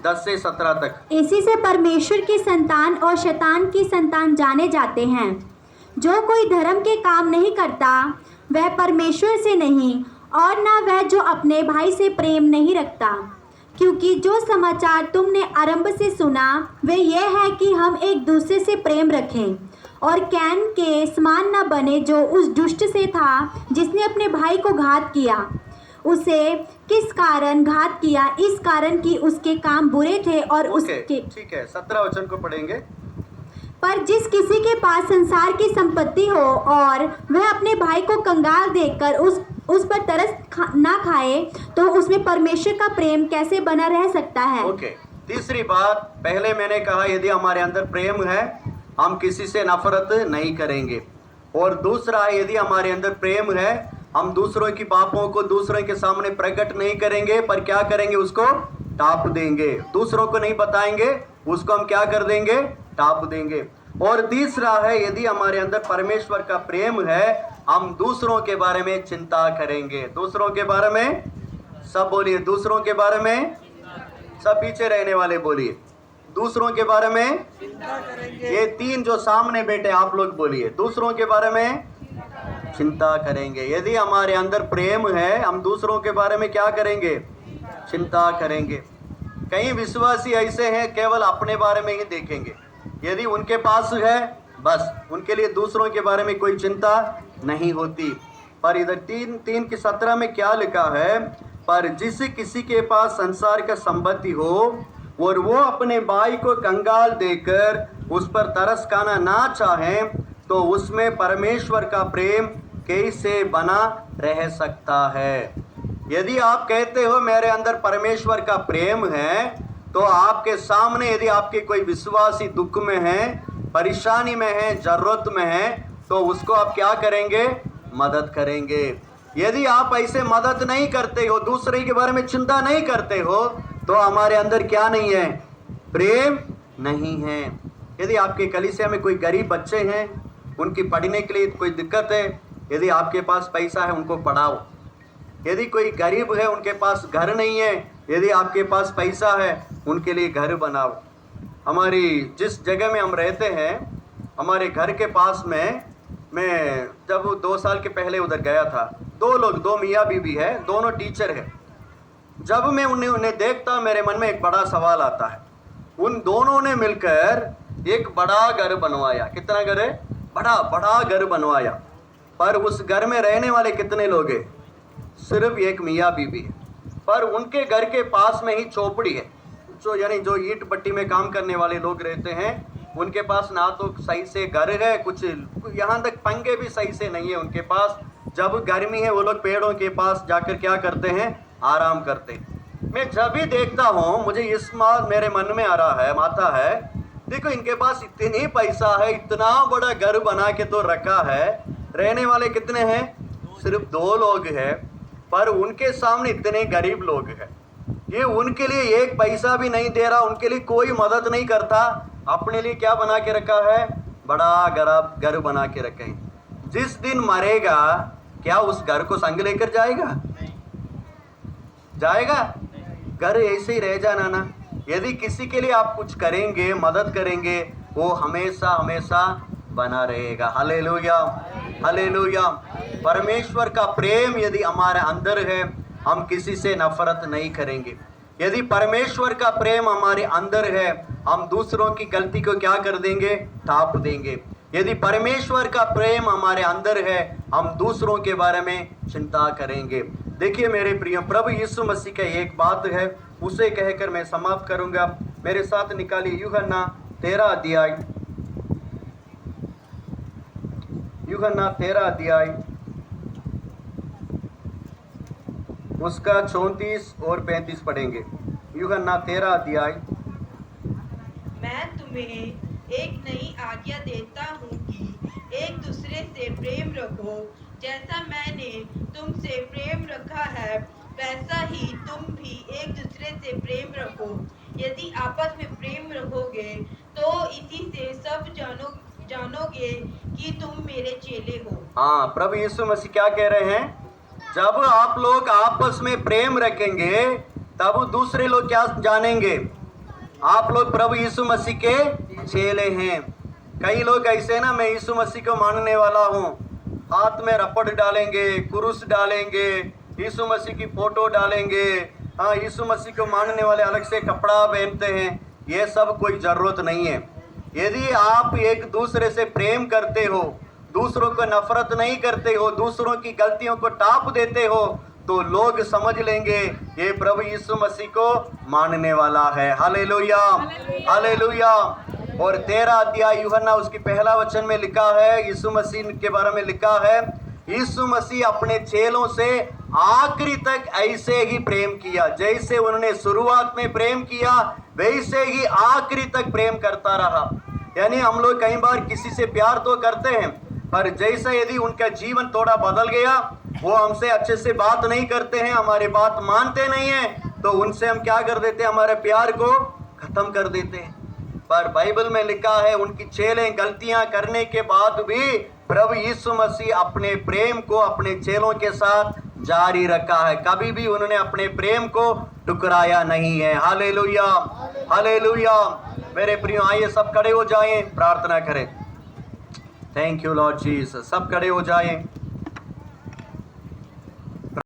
10 से 17 तक। इसी से परमेश्वर की संतान और शैतान की संतान जाने जाते हैं। जो कोई धर्म के काम नहीं करता वह परमेश्वर से नहीं, और न वह जो अपने भाई से प्रेम नहीं रखता। क्योंकि जो समाचार तुमने आरंभ से सुना वह यह है कि हम एक दूसरे से प्रेम रखें, और कैन के समान न बने जो उस दुष्ट से था, जिसने अपने भाई को घात किया। उसे किस कारण घात किया? इस कारण कि उसके काम बुरे थे और उसके, ठीक है, 17 वचन को पढ़ेंगे। पर जिस किसी के पास संसार की संपत्ति हो और वह अपने भाई को कंगाल देखकर उस पर तरस ना खाए, तो उसमें परमेश्वर का प्रेम कैसे बना रह सकता है? ओके, तीसरी बात, पहले मैंने कहा यदि हमारे अंदर प्रेम है हम किसी से नफरत नहीं करेंगे। और दूसरा है यदि हमारे अंदर प्रेम है हम दूसरों की पापों को दूसरों के सामने प्रकट नहीं करेंगे, पर क्या करेंगे, उसको टाप देंगे। दूसरों को नहीं बताएंगे, उसको हम क्या कर देंगे, टाप देंगे। और तीसरा है यदि हमारे अंदर परमेश्वर का प्रेम है हम दूसरों के बारे में चिंता करेंगे। दूसरों के बारे में, सब बोलिए, दूसरों के बारे में, सब पीछे रहने वाले बोलिए, दूसरों के बारे में चिंता करेंगे। ये 3 जो सामने बैठे आप लोग बोलिए, दूसरों के बारे में चिंता करेंगे। यदि हमारे अंदर प्रेम है हम दूसरों के बारे में क्या करेंगे, चिंता करेंगे। कई विश्वासी ऐसे हैं केवल अपने बारे में ही देखेंगे, यदि उनके पास है बस उनके लिए दूसरों के बारे में कोई चिंता नहीं होती। पर इधर 3:17 में क्या लिखा है, पर जिस किसी के पास संसार का संपत्ति हो और वो अपने भाई को कंगाल देकर उस पर तरस खाना ना चाहे, तो उसमें परमेश्वर का प्रेम कैसे बना रह सकता है। यदि आप कहते हो मेरे अंदर परमेश्वर का प्रेम है, तो आपके सामने यदि आपके कोई विश्वासी दुख में है, परेशानी में है, जरूरत में है, तो उसको आप क्या करेंगे, मदद करेंगे। यदि आप ऐसे मदद नहीं करते हो, दूसरे के बारे में चिंता नहीं करते हो, तो हमारे अंदर क्या नहीं है, प्रेम नहीं है। यदि आपके कलीसिया में कोई गरीब बच्चे हैं, उनकी पढ़ने के लिए कोई दिक्कत है, यदि आपके पास पैसा है उनको पढ़ाओ। यदि कोई गरीब है उनके पास घर नहीं है, यदि आपके पास पैसा है उनके लिए घर बनाओ। हमारी जिस जगह में हम रहते हैं, हमारे घर के पास में, मैं जब 2 साल के पहले उधर गया था, 2 लोग, 2 मियाँ बीवी है, दोनों टीचर है। जब मैं उन्हें देखता मेरे मन में एक बड़ा सवाल आता है। उन दोनों ने मिलकर एक बड़ा घर बनवाया। कितना घर है, बड़ा घर बनवाया। पर उस घर में रहने वाले कितने लोग हैं, सिर्फ एक मियाँ बीवी है। पर उनके घर के पास में ही चौपड़ी है, जो ईंट भट्टी में काम करने वाले लोग रहते हैं, उनके पास ना तो सही से घर है, कुछ यहाँ तक पंखे भी सही से नहीं है उनके पास। जब गर्मी है वो लोग पेड़ों के पास जाकर क्या करते हैं, आराम करते हैं। मैं जब भी देखता हूँ मुझे इस बात मेरे मन में आता है, देखो इनके पास इतनी पैसा है, इतना बड़ा घर बना के तो रखा है, रहने वाले कितने हैं, सिर्फ 2 लोग हैं, पर उनके सामने इतने गरीब लोग हैं। ये उनके लिए एक पैसा भी नहीं दे रहा, उनके लिए कोई मदद नहीं करता, अपने लिए क्या बना के रखा है, बड़ा घर बना के रखे हैं। जिस दिन मरेगा क्या उस घर को संग लेकर जाएगा, घर ऐसे ही रह जाना ना। यदि किसी के लिए आप कुछ करेंगे, मदद करेंगे, वो हमेशा बना रहेगा। Hallelujah, hallelujah. परमेश्वर का प्रेम यदि हमारे अंदर है, हम किसी से नफरत नहीं करेंगे। यदि परमेश्वर का प्रेम हमारे अंदर है, हम दूसरों की गलती को क्या कर देंगे? ढांप देंगे। यदि परमेश्वर का प्रेम हमारे अंदर है, हम दूसरों के बारे में चिंता करेंगे। देखिए मेरे प्रिय, प्रभु यीशु मसीह का एक बात है, उसे कहकर मैं समाप्त करूंगा। मेरे साथ निकालिए यूहन्ना 13 अध्याय, यूहन्ना 13 अध्याय उसका 34 और 35 पढ़ेंगे। यूहन्ना 13 अध्याय। मैं तुम्हें एक नई आज्ञा देता हूँ कि एक दूसरे से प्रेम रखो। जैसा मैंने तुमसे प्रेम रखा है, वैसा ही तुम भी एक दूसरे से प्रेम रखो। यदि आपस में प्रेम रखोगे तो इसी से सब जानोगे कि तुम मेरे चेले हो। हाँ, प्रभु यीशु मसीह क्या कह रहे हैं? जब आप लोग आपस में प्रेम रखेंगे, तब दूसरे लोग क्या जानेंगे? आप लोग प्रभु यीशु मसीह के चेले हैं। कई लोग ऐसे ना, मैं यीशु मसीह को मानने वाला हूँ, हाथ में रपट डालेंगे, कुरुस डालेंगे, यीशु मसीह की फोटो डालेंगे। हाँ, यीशु मसीह को मानने वाले अलग से कपड़ा पहनते हैं। ये सब कोई जरूरत नहीं है। यदि आप एक दूसरे से प्रेम करते हो, दूसरों को नफरत नहीं करते हो, दूसरों की गलतियों को टाप देते हो, तो लोग समझ लेंगे ये प्रभु यीशु मसीह को मानने वाला है। Hallelujah, hallelujah. और 13 अध्याय यूहन्ना उसकी पहला वचन में लिखा है, यीशु मसीह के बारे में लिखा है, यीशु मसीह अपने चेलों से आखिरी तक ऐसे ही प्रेम किया। जैसे उन्होंने शुरुआत में प्रेम किया, वैसे ही आखिरी तक प्रेम करता रहा। यानी हम लोग कई बार किसी से प्यार तो करते हैं, पर जैसा यदि उनका जीवन थोड़ा बदल गया, वो हमसे अच्छे से बात नहीं करते हैं, हमारी बात मानते नहीं हैं, तो उनसे हम क्या कर देते हैं? हमारे प्यार को खत्म कर देते हैं। पर बाइबल में लिखा है, उनकी चेले गलतियां करने के बाद भी प्रभु यीशु मसीह अपने प्रेम को अपने चेलों के साथ जारी रखा है। कभी भी उन्होंने अपने प्रेम को ठुकराया नहीं है। Hallelujah, hallelujah. मेरे प्रियो, आइए सब खड़े हो जाएं, प्रार्थना करें। Thank you Lord Jesus. सब खड़े हो जाएं।